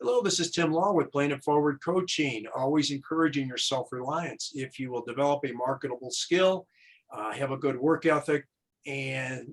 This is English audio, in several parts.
Hello, this is Tim Law with Plain and Forward Coaching, always encouraging your self-reliance. If you will develop a marketable skill, have a good work ethic, and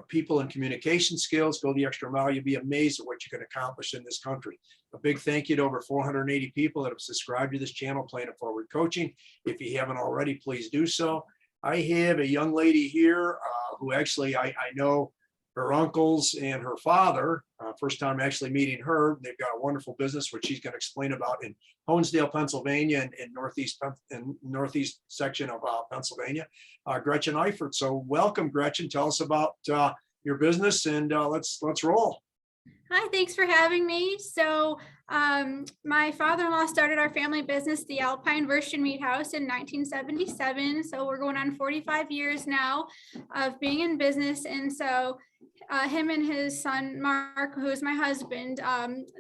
people and communication skills, go the extra mile, you'll be amazed at what you can accomplish in this country. A big thank you to over 480 people that have subscribed to this channel, Plain and Forward Coaching. If you haven't already, please do so. I have a young lady here who actually I know her uncles and her father. First time actually meeting her. They've got a wonderful business, which she's going to explain about in Honesdale, Pennsylvania, and in northeast section of Pennsylvania. Gretchen Eifert. So welcome, Gretchen. Tell us about your business, and let's roll. Hi, thanks for having me. So my father-in-law started our family business, the Alpine Wurst and Meat House, in 1977. So we're going on 45 years now of being in business. And so him and his son, Mark, who's my husband,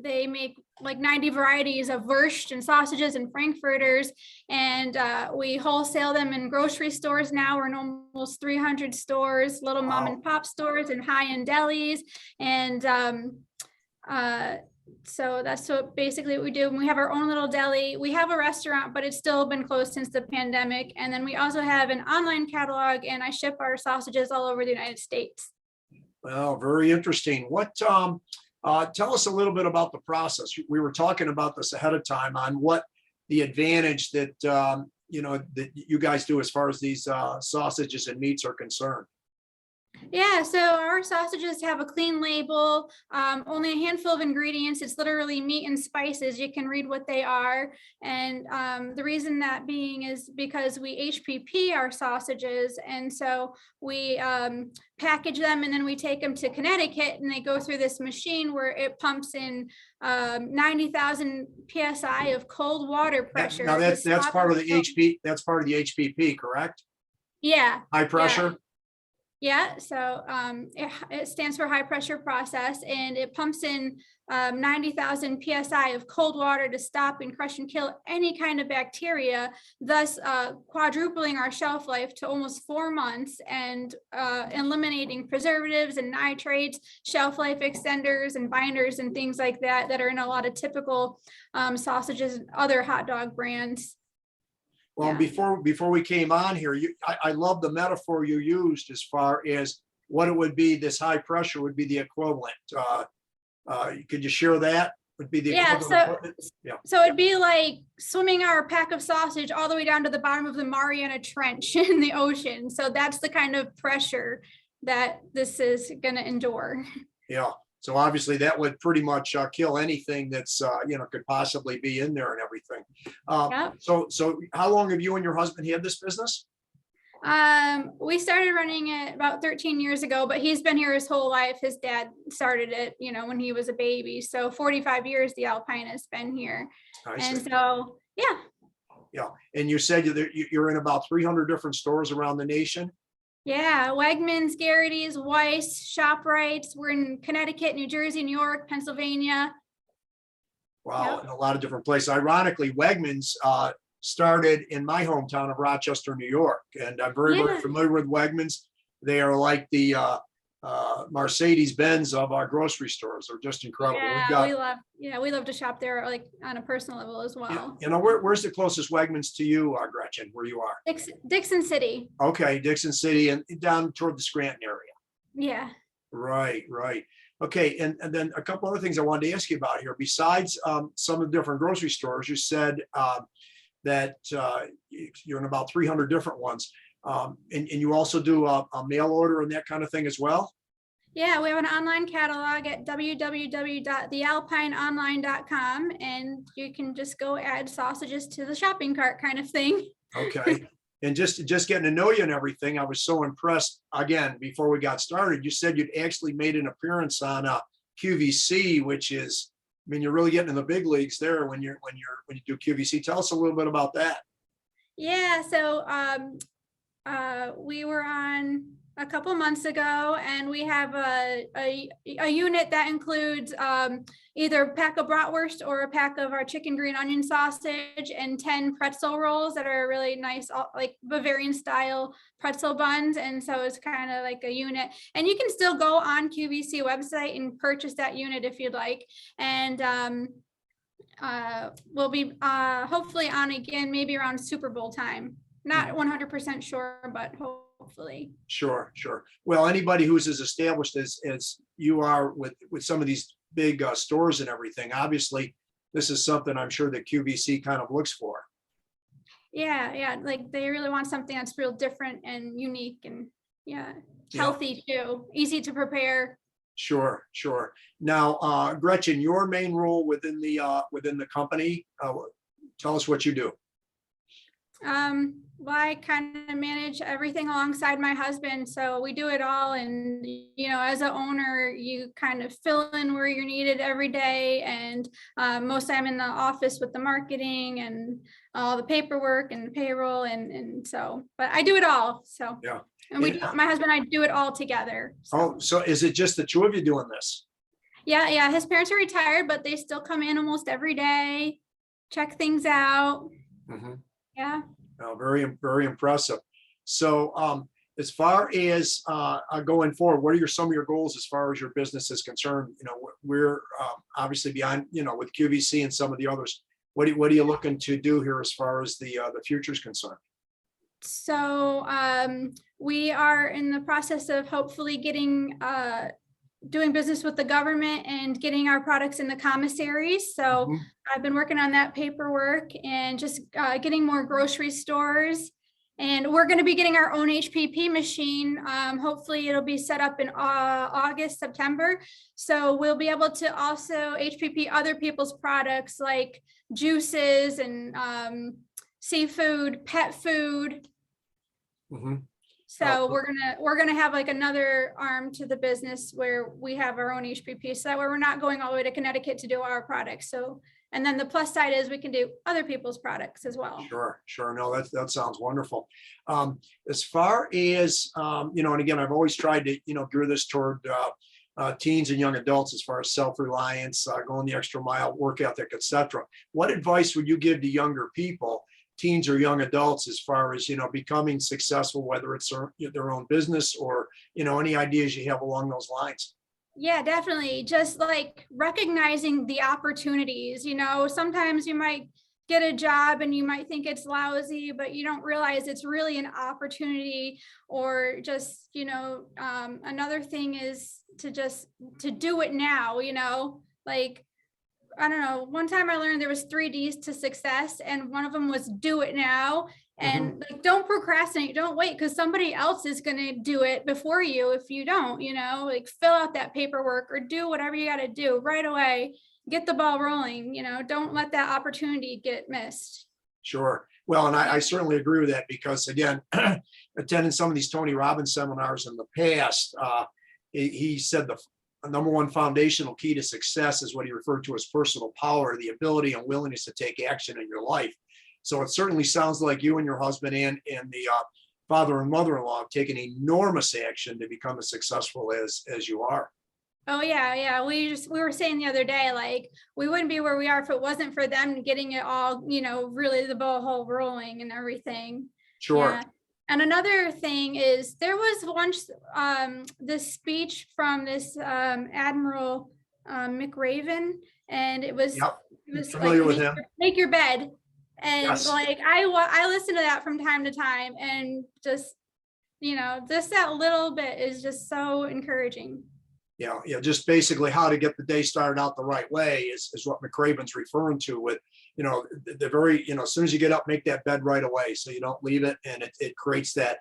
they make like 90 varieties of wurst and sausages and frankfurters. And we wholesale them in grocery stores now. We're in almost 300 stores, little mom and pop stores and high-end delis. And so that's basically what we do. And we have our own little deli. We have a restaurant, but it's still been closed since the pandemic. And then we also have an online catalog, and I ship our sausages all over the United States. Well, very interesting. What tell us a little bit about the process. We were talking about this ahead of time on what the advantage that that you guys do as far as these sausages and meats are concerned. Yeah, so our sausages have a clean label, only a handful of ingredients. It's literally meat and spices. You can read what they are. And the reason that being is because we HPP our sausages. And so we package them, and then we take them to Connecticut, and they go through this machine where it pumps in 90,000 PSI of cold water pressure. Now that's part of the HP. That's part of the HPP, correct? Yeah. High pressure. Yeah. Yeah, so it stands for high pressure process, and it pumps in 90,000 PSI of cold water to stop and crush and kill any kind of bacteria, thus quadrupling our shelf life to almost 4 months, and eliminating preservatives and nitrates, shelf life extenders and binders and things like that that are in a lot of typical sausages and other hot dog brands. Well, yeah. Before we came on here, I love the metaphor you used as far as what it would be. This high pressure would be the equivalent. Could you share that? Would be the equivalent? So it'd be like swimming our pack of sausage all the way down to the bottom of the Marianas Trench in the ocean. So that's the kind of pressure that this is going to endure. Yeah. So obviously that would pretty much kill anything that's, could possibly be in there and everything. Yep. So how long have you and your husband had this business? We started running it about 13 years ago, but he's been here his whole life. His dad started it, when he was a baby. So 45 years the Alpine has been here. And so, yeah. Yeah. And you said you're in about 300 different stores around the nation. Yeah, Wegmans, Garrity's, Weiss, ShopRite's. We're in Connecticut, New Jersey, New York, Pennsylvania. Wow, yep. In a lot of different places. Ironically, Wegmans started in my hometown of Rochester, New York, and I'm very familiar with Wegmans. They are like the Mercedes-Benz of our grocery stores. They're just incredible. Yeah, we love to shop there, like on a personal level as well. Where's the closest Wegmans to you, Gretchen, where you are? Dixon City. Okay, Dixon City, and down toward the Scranton area. Yeah. Right. Okay, and then a couple other things I wanted to ask you about here. Besides some of the different grocery stores, you said that you're in about 300 different ones. And you also do a mail order and that kind of thing as well? Yeah, we have an online catalog at www.thealpineonline.com, and you can just go add sausages to the shopping cart kind of thing. Okay. And just getting to know you and everything, I was so impressed. Again, before we got started, you said you'd actually made an appearance on QVC, which is, you're really getting in the big leagues there when you do QVC. Tell us a little bit about that. Yeah, so we were on a couple months ago, and we have a unit that includes either a pack of bratwurst or a pack of our chicken green onion sausage and 10 pretzel rolls that are really nice, like Bavarian style pretzel buns. And so it's kind of like a unit, and you can still go on QVC website and purchase that unit if you'd like. And we'll be hopefully on again, maybe around Super Bowl time. Not 100% sure, but hopefully. Sure. Well, anybody who's as established as you are with some of these big stores and everything, obviously, this is something I'm sure that QVC kind of looks for. Yeah. Like they really want something that's real different and unique and healthy too, easy to prepare. Sure. Now, Gretchen, your main role within the company, tell us what you do. Well, I kind of manage everything alongside my husband, so we do it all. And as an owner, you kind of fill in where you're needed every day. And most I'm in the office with the marketing and all the paperwork and the payroll, and so. But I do it all. So yeah. And my husband and I do it all together. So. Oh, so is it just the two of you doing this? Yeah. His parents are retired, but they still come in almost every day, check things out. Mm-hmm. Yeah. Very, very impressive. So as far as going forward, what are some of your goals as far as your business is concerned? We're obviously beyond, with QVC and some of the others. What are you looking to do here as far as the future is concerned? So we are in the process of hopefully getting doing business with the government and getting our products in the commissaries. So I've been working on that paperwork and just getting more grocery stores. And we're going to be getting our own HPP machine. Hopefully it'll be set up in August, September. So we'll be able to also HPP other people's products like juices and seafood, pet food. Mm-hmm. So we're gonna have like another arm to the business where we have our own HPP, so that way we're not going all the way to Connecticut to do our products. So, and then the plus side is we can do other people's products as well. Sure. No, that sounds wonderful. As far as and again, I've always tried to gear this toward teens and young adults as far as self-reliance, going the extra mile, work ethic, etc. What advice would you give to younger people, teens or young adults, as far as becoming successful, whether it's their own business or any ideas you have along those lines? Yeah, definitely. Just like recognizing the opportunities. Sometimes you might get a job and you might think it's lousy, but you don't realize it's really an opportunity. Or just another thing is to do it now. Like, I don't know. One time I learned there was 3 Ds to success, and one of them was do it now. And like, don't procrastinate, don't wait, because somebody else is going to do it before you. If you don't, like fill out that paperwork or do whatever you got to do right away, get the ball rolling, don't let that opportunity get missed. Sure. Well, and I certainly agree with that, because again, attending some of these Tony Robbins seminars in the past, he said the number one foundational key to success is what he referred to as personal power, the ability and willingness to take action in your life. So it certainly sounds like you and your husband and the father and mother-in-law have taken enormous action to become as successful as you are. Oh yeah. We were saying the other day, like, we wouldn't be where we are if it wasn't for them getting it all, really the ball rolling and everything. Sure. Yeah. And another thing is, there was once this speech from this Admiral McRaven, and it was familiar like, with him. Make your bed. And yes. Like I listen to that from time to time, and just that little bit is just so encouraging. Yeah, just basically how to get the day started out the right way is what McRaven's referring to with, the very, as soon as you get up, make that bed right away so you don't leave it, and it creates that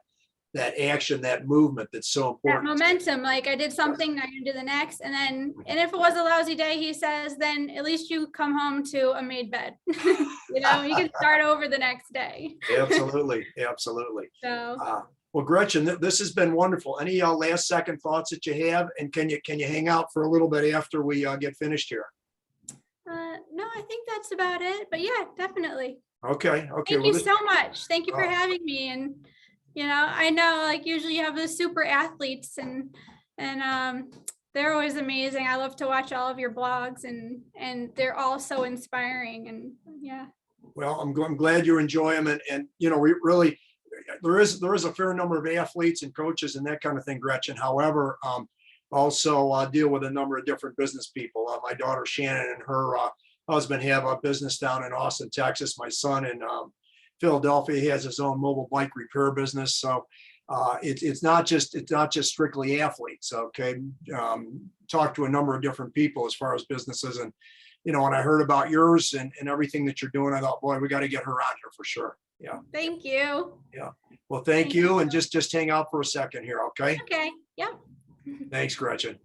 action, that movement that's so important. That momentum, like I did something, now you do the next, and if it was a lousy day, he says, then at least you come home to a made bed. You can start over the next day. Absolutely. So. Well, Gretchen, this has been wonderful. Any last second thoughts that you have, and can you hang out for a little bit after we get finished here? No, I think that's about it. But yeah, definitely. Okay. Thank you so much. Thank you for having me, and You know, I know like usually you have the super athletes and they're always amazing. I love to watch all of your blogs and they're all so inspiring and yeah. Well, I'm glad you enjoy them, and you know, we really, there is a fair number of athletes and coaches and that kind of thing, Gretchen. However, also deal with a number of different business people. My daughter Shannon and her husband have a business down in Austin, Texas. My son in Philadelphia, he has his own mobile bike repair business. So it's not just strictly athletes. Okay, talk to a number of different people as far as businesses, and you know, when I heard about yours and everything that you're doing, I thought, boy, we got to get her on here for sure. Yeah. Thank you. Yeah. Well, thank you, and just hang out for a second here. Okay. Okay. Yeah. Thanks, Gretchen.